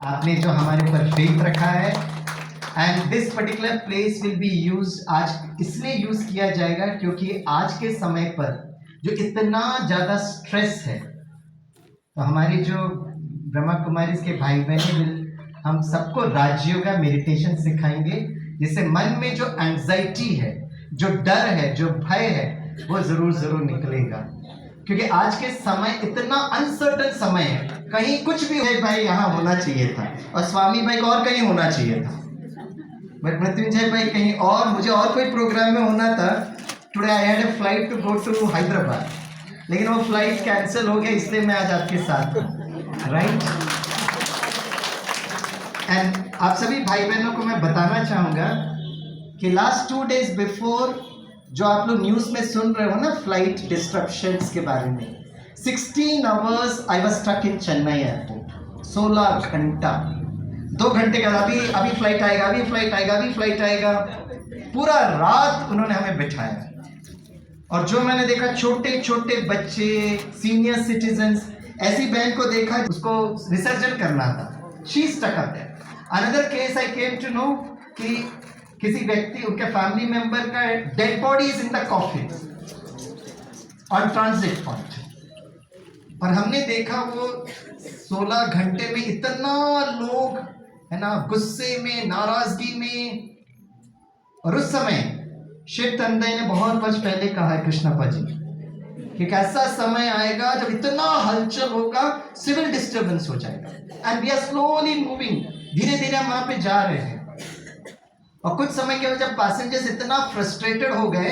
आपने जो हमारे ऊपर फेथ रखा है। And this particular place will be use, आज इसलिए यूज किया जाएगा क्योंकि आज के समय पर जो इतना ज़्यादा स्ट्रेस है, तो हमारी जो ब्रह्मा कुमारी के भाई बहन हम सबको राजयोगा मेडिटेशन सिखाएंगे, जिससे मन में जो एंजाइटी है, जो डर है, जो भय है, वो जरूर निकलेगा। क्योंकि आज के समय इतना अनसर्टन समय है, कहीं कुछ भी हो भाई यहाँ होना चाहिए था और स्वामी भाई को और कहीं होना चाहिए था, बट मृत्युंजय भाई कहीं और, मुझे और कोई प्रोग्राम में होना था। Today I had a flight to go to Hyderabad, लेकिन वो फ्लाइट कैंसिल हो गया, इसलिए मैं आज आपके साथ हूँ, राइट। एंड आप सभी भाई बहनों को मैं बताना चाहूँगा कि लास्ट 2 days बिफोर जो आप लोग न्यूज़ में सुन रहे हो ना फ्लाइट डिस्ट्रप्शंस के बारे में, 16 hours I was stuck in Chennai airport. 16 घंटा, 2 घंटे का अभी फ्लाइट आएगा, अभी फ्लाइट आएगा, पूरा रात उन्होंने हमें बिठाया। और जो मैंने देखा, छोटे छोटे बच्चे, सीनियर सिटीजन्स, ऐसी बहन को देखा उसको विसर्जन करना था, she stuck up there. Another case I came to know कि किसी व्यक्ति, उनके फैमिली मेंबर का dead body is in the coffin on transit point. और हमने देखा वो 16 घंटे में इतना लोग है ना, गुस्से में, नाराजगी में। और उस समय शिव तंदई ने बहुत वर्ष पहले कहा है कृष्णप्पा जी कि एक ऐसा समय आएगा जब इतना हलचल होगा, सिविल डिस्टर्बेंस हो जाएगा। And we are slowly moving, धीरे धीरे हम वहां पे जा रहे हैं। और कुछ समय के बाद जब पैसेंजर्स इतना फ्रस्ट्रेटेड हो गए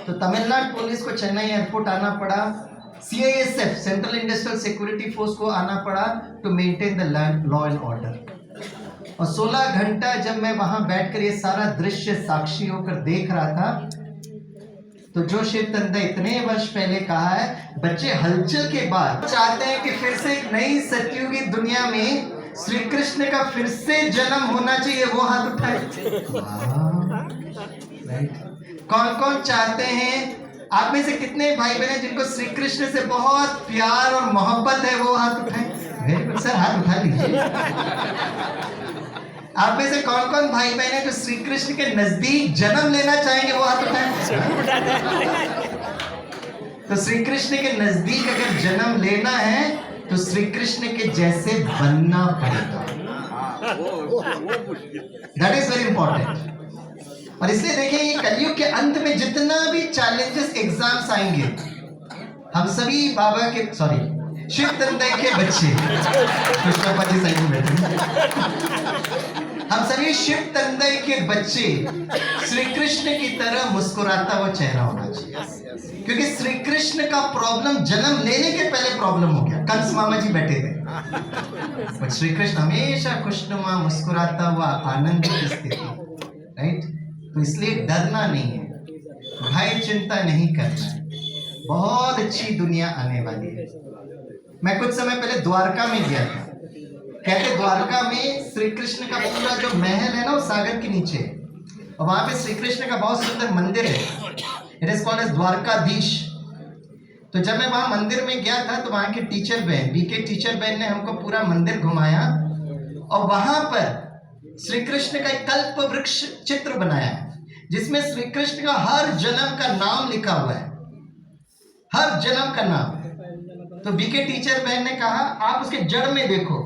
तो तमिलनाडु पुलिस को चेन्नई एयरपोर्ट आना पड़ा, CISF central industrial security force को आना पड़ा to maintain the law and order. और 16 घंटा जब मैं वहां बैठकर ये सारा दृश्य साक्षी होकर देख रहा था, तो जो शिव तंदई इतने वर्ष पहले कहा है, बच्चे हलचल के बाद चाहते हैं कि फिर से एक नई सतयुगी दुनिया में श्री कृष्ण का फिर से जन्म होना चाहिए, वो हाथ उठाए। कौन कौन चाहते हैं? आप में से कितने भाई बहन जिनको श्री कृष्ण से बहुत प्यार और मोहब्बत है, वो हाथ उठाए। वेरी गुड सर, हाथ उठा लीजिए। आप में से कौन कौन भाई बहन है जो श्री कृष्ण के नजदीक जन्म लेना चाहेंगे, वो हाथ उठाए। तो श्री कृष्ण के नजदीक अगर जन्म लेना है तो श्री कृष्ण के जैसे बनना पड़ेगा। That is very important. और इसलिए देखिए, ये कलयुग के अंत में जितना भी चैलेंजेस, एग्जाम्स आएंगे, हम सभी बाबा के, सॉरी, शिव तंदई के बच्चे, कृष्णप्पा जी सही में बैठे, हम सभी शिव तंदई के बच्चे श्री कृष्ण की तरह मुस्कुराता हुआ चेहरा होना चाहिए। क्योंकि श्री कृष्ण का प्रॉब्लम जन्म लेने के पहले प्रॉब्लम हो गया, कंस मामा जी बैठे थे, बट श्री कृष्ण हमेशा खुशनुमा, मुस्कुराता हुआ, आनंद की स्थिति, राइट। तो इसलिए डरना नहीं है, भय चिंता नहीं करना है, बहुत अच्छी दुनिया आने वाली है। मैं कुछ समय पहले द्वारका में गया था। कहते द्वारका में श्री कृष्ण का पूरा जो महल है ना, वो सागर के नीचे है, और वहां पे श्री कृष्ण का बहुत सुंदर मंदिर है। It is called as Dwarkadhish. तो जब मैं वहां मंदिर में गया था, तो वहां के टीचर बहन, बीके टीचर बहन ने हमको पूरा मंदिर घुमाया, और वहां पर श्री कृष्ण का एक कल्प वृक्ष चित्र बनाया है, जिसमें श्री कृष्ण का हर जन्म का नाम लिखा हुआ है, हर जन्म का नाम। तो बीके टीचर बहन ने कहा, आप उसके जड़ में देखो,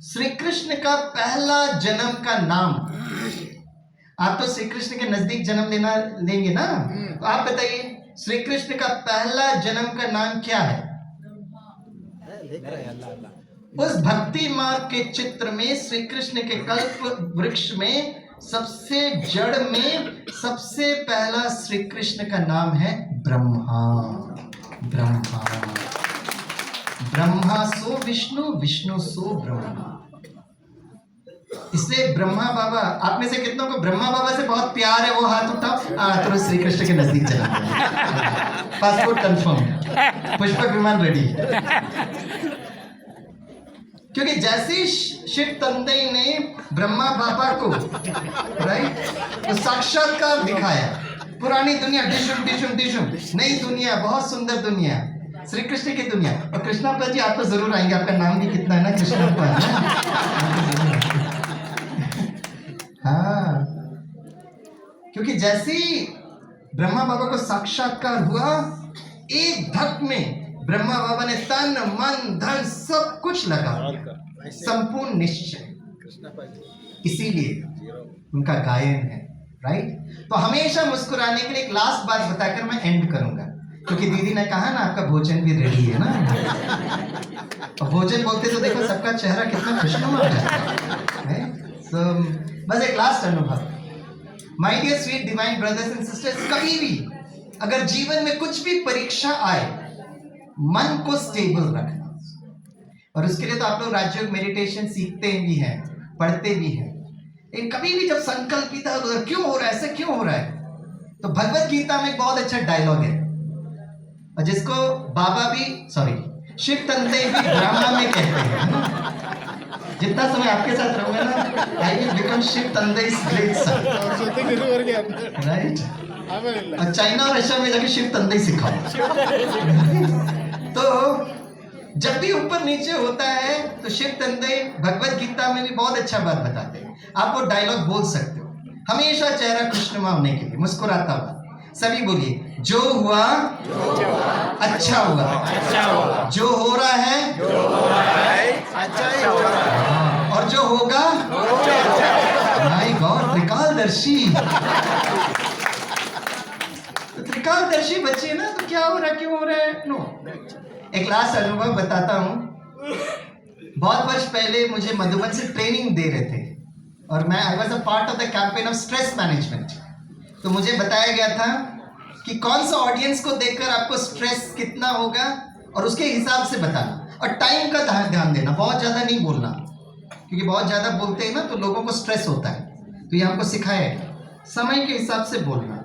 श्री कृष्ण का पहला जन्म का नाम। आप तो श्री कृष्ण के नजदीक जन्म लेंगे ना, तो आप बताइए श्री कृष्ण का पहला जन्म का नाम क्या है? उस भक्ति मार्ग के चित्र में श्री कृष्ण के कल्प वृक्ष में सबसे जड़ में सबसे पहला श्री कृष्ण का नाम है ब्रह्मा। ब्रह्मा, ब्रह्मा सो विष्णु, विष्णु सो ब्रह्मा। इसलिए ब्रह्मा बाबा, आप में से कितनों को ब्रह्मा बाबा से बहुत प्यार है, वो हाथ उठाओ। तो श्री कृष्ण के नजदीक चला, पासपोर्ट कंफर्म, पुष्पक विमान रेडी। क्योंकि जैसे शिव तंदई ने ब्रह्मा बाबा को, राइट, तो साक्षात्कार दिखाया, पुरानी दुनिया डिशुम डिशुम डिशुम, नई दुनिया, बहुत सुंदर दुनिया, श्री कृष्ण की दुनिया। और कृष्णप्पा जी आप तो जरूर आएंगे, आपका नाम भी कितना है ना, कृष्णप्पा। क्योंकि जैसे ही ब्रह्मा बाबा को साक्षात्कार हुआ, एक धक में ब्रह्मा बाबा ने तन मन धन सब कुछ लगा दिया, संपूर्ण निश्चय। इसीलिए उनका गायन है, राइट। तो हमेशा मुस्कुराने के लिए एक लास्ट बात बताकर मैं एंड करूंगा, क्योंकि दीदी ने कहा ना आपका भोजन भी रेडी है ना। और भोजन बोलते तो देखो सबका चेहरा कितना खुशनुमा हो जाता है। So, बस एक लास्ट अनुभव, my dear sweet divine brothers and sisters, कभी भी अगर जीवन में कुछ भी परीक्षा आए, मन को स्टेबल रखना। और उसके लिए तो आप लोग राजयोग मेडिटेशन सीखते भी हैं, पढ़ते भी हैं। लेकिन कभी भी जब संकल्प इधर उधर क्यों हो रहा है, ऐसे क्यों हो रहा है, तो भगवत गीता में एक बहुत अच्छा डायलॉग है, और जिसको बाबा भी शिव तंते भी ब्राह्मण में कहते हैं। जितना समय आपके साथ रहूंगा ना, आई विल बिकम शिव तंते ग्रेट सन, राइट। और चाइना और रशिया में जाके शिव तंते सिखाओ। तो जब भी ऊपर नीचे होता है तो शिव तंते भगवत गीता में भी बहुत अच्छा बात बताते हैं। आप वो डायलॉग बोल सकते हो, हमेशा चेहरा खुशनुमा होने के लिए, मुस्कुराता हुआ। सभी बोलिए, जो हुआ अच्छा हुआ, जो हो रहा है अच्छा ही होगा, और जो होगा माय गॉड, त्रिकालदर्शी। तो त्रिकालदर्शी बच्चे ना, तो क्या हो रहा है, क्यों हो रहा है, नो। एक लास्ट अनुभव बताता हूँ। बहुत वर्ष पहले मुझे मधुबन से ट्रेनिंग दे रहे थे, और मैं I was a part of the campaign of stress management. तो मुझे बताया गया था कि कौन सा ऑडियंस को देखकर आपको स्ट्रेस कितना होगा, और उसके हिसाब से बताना, और टाइम का ध्यान देना, बहुत ज़्यादा नहीं बोलना, क्योंकि बहुत ज़्यादा बोलते हैं ना तो लोगों को स्ट्रेस होता है। तो ये हमको सिखाया है, समय के हिसाब से बोलना।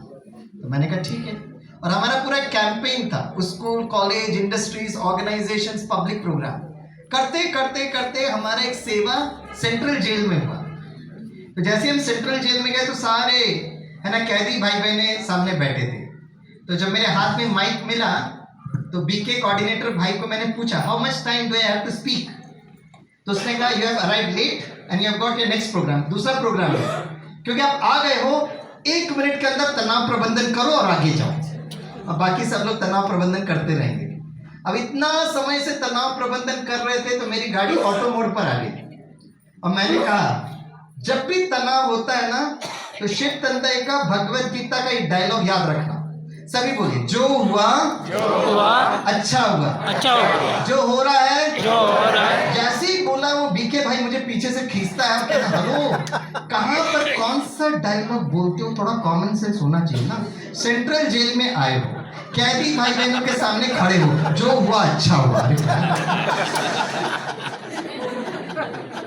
तो मैंने कहा ठीक है, और हमारा पूरा कैंपेन था, school, college, industries, organisations, public programme करते करते करते हमारा एक सेवा सेंट्रल जेल में हुआ। तो जैसे हम सेंट्रल जेल में गए तो सारे है ना कैदी भाई बहने सामने बैठे थे। तो जब मेरे हाथ में माइक मिला तो बीके कोऑर्डिनेटर भाई को मैंने पूछा, how much time do I have to speak. तो उसने कहा, you have arrived late and you have got your next programme, दूसरा प्रोग्राम है, क्योंकि आप आ गए हो, 1 मिनट के अंदर तनाव प्रबंधन करो और आगे जाओ। अब बाकी सब लोग तनाव प्रबंधन करते रहेंगे। अब इतना समय से तनाव प्रबंधन कर रहे थे तो मेरी गाड़ी ऑटो मोड पर आ गई, और मैंने कहा जब भी तनाव होता है ना तो शिव तंत्र का भगवत गीता का एक डायलॉग याद रखना। सभी बोलिए, जो हुआ अच्छा हुआ, जो हो रहा है जैसे ही बोला वो बीके भाई मुझे पीछे से खींचता है, कहता हेलो कहाँ पर कौन सा डायलॉग बोलते हो, थोड़ा कॉमन सेंस होना चाहिए ना। सेंट्रल जेल में आए हो, कैदी भाई बहनों के सामने खड़े हो, जो हुआ अच्छा हुआ।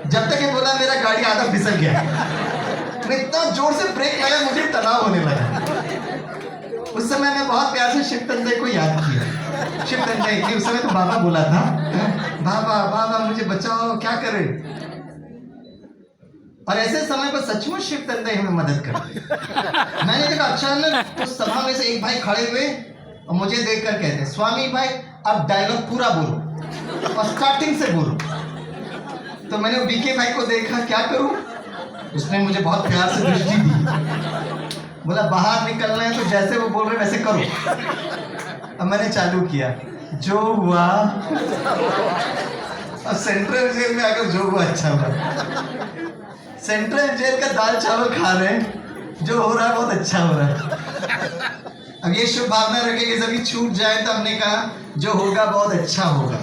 जब तक ये बोला मेरा गाड़ी आधा फिसल गया, मैं इतना जोर से ब्रेक लगाया मुझे तनाव होने लगा। उस समय मैं बहुत प्यार से शिव तंत्र को याद किया, शिव तंत्र, उस समय तो बाबा बोला था, बाबा बाबा मुझे बचाओ, क्या करे। और ऐसे समय पर सचमुच शिव तंत्र हमें मदद कर। मैंने देखा अचानक उस सभा में से एक भाई खड़े हुए और मुझे देखकर कहते, स्वामी भाई अब डायलॉग पूरा बोलो और स्टार्टिंग से बोलो। तो मैंने वो बीके भाई को देखा, क्या करूं। उसने मुझे बहुत प्यार से दृष्टि दी, बोला बाहर निकलना है तो जैसे वो बोल रहे वैसे करो। अब मैंने चालू किया, जो हुआ, और सेंट्रल जेल में आकर जो हुआ अच्छा हुआ। सेंट्रल जेल का दाल चावल खा रहे हैं, जो हो रहा है बहुत अच्छा हो रहा है। अब ये शुभ भावना रखे कि सभी छूट जाए, तो हमने कहा जो होगा बहुत अच्छा होगा।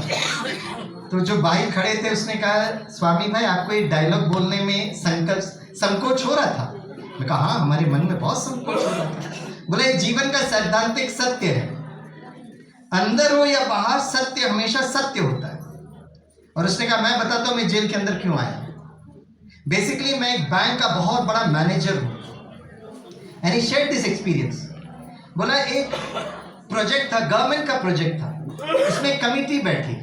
तो जो भाई खड़े थे उसने कहा, स्वामी भाई आपको ये डायलॉग बोलने में संकोच हो रहा था। मैं कहा हाँ, हमारे मन में बहुत संकोच हो रहा था। बोले जीवन का सैद्धांतिक सत्य है, अंदर हो या बाहर सत्य हमेशा सत्य होता है। और उसने कहा मैं बताता हूँ मैं जेल के अंदर क्यों आया। बेसिकली मैं एक बैंक का बहुत बड़ा मैनेजर हूँ, and he shared this experience. बोला एक प्रोजेक्ट था, गवर्नमेंट का प्रोजेक्ट था, उसमें कमेटी बैठी।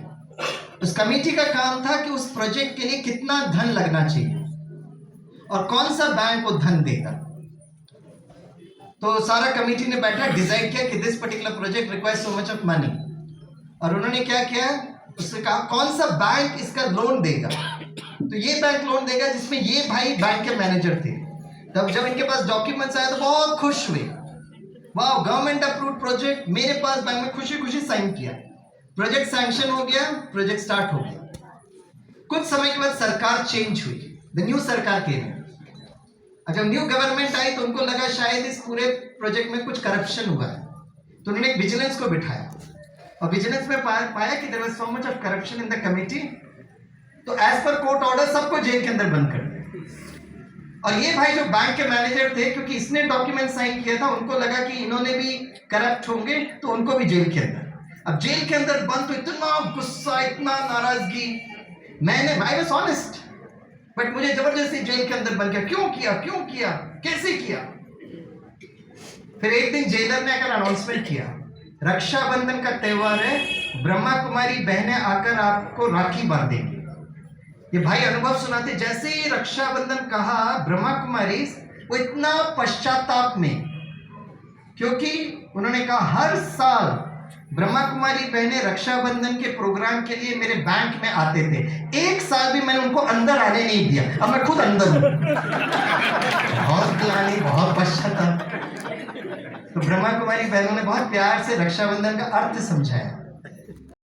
उस कमेटी का काम था कि उस प्रोजेक्ट के लिए कितना धन लगना चाहिए और कौन सा बैंक वो धन देगा। तो सारा कमेटी ने बैठा, डिसाइड किया कि this particular project requires so much of money. और उन्होंने क्या किया, उसने कहा कौन सा बैंक इसका लोन देगा। तो ये बैंक लोन देगा जिसमें ये भाई बैंक के मैनेजर थे। तब जब इनके पास डॉक्यूमेंट्स आए तो बहुत खुश हुए, वाह गवर्नमेंट अप्रूव्ड प्रोजेक्ट, मेरे पास बैंक में खुशी खुशी साइन किया, प्रोजेक्ट सैंक्शन हो गया, प्रोजेक्ट स्टार्ट हो गया। कुछ समय के बाद सरकार चेंज हुई, द न्यू सरकार के जब न्यू गवर्नमेंट आई तो उनको लगा शायद इस पूरे प्रोजेक्ट में कुछ करप्शन हुआ है, तो उन्होंने एक विजिलेंस को बिठाया और विजिलेंस में पाया कि there was so much of corruption in the committee, तो एज पर कोर्ट ऑर्डर सबको जेल के अंदर बंद कर दिया। और ये भाई जो बैंक के मैनेजर थे, क्योंकि इसने डॉक्यूमेंट साइन किया था, उनको लगा कि इन्होंने भी करप्ट होंगे तो उनको भी जेल के अंदर। अब जेल के अंदर बंद तो इतना गुस्सा, इतना नाराजगी, मैंने आई वाज ऑनेस्ट, बट मुझे जबरदस्ती जेल के अंदर बंद किया। क्यों किया, कैसे किया? फिर एक दिन जेलर ने अगर अनाउंसमेंट किया, रक्षाबंधन का त्योहार है, ब्रह्मा कुमारी बहनें आकर आपको राखी बांध देंगी। ये भाई अनुभव सुनाते, जैसे ही रक्षाबंधन कहा ब्रह्मा कुमारी, वो इतना पश्चाताप में, क्योंकि उन्होंने कहा हर साल ब्रह्मा कुमारी बहनें रक्षाबंधन के प्रोग्राम के लिए मेरे बैंक में आते थे, एक साल भी मैंने उनको अंदर आने नहीं दिया, अब मैं खुद अंदर हूं। बहुत ग्लानि, बहुत पश्चाताप। तो ब्रह्मा कुमारी बहनों ने बहुत प्यार से रक्षाबंधन का अर्थ समझाया।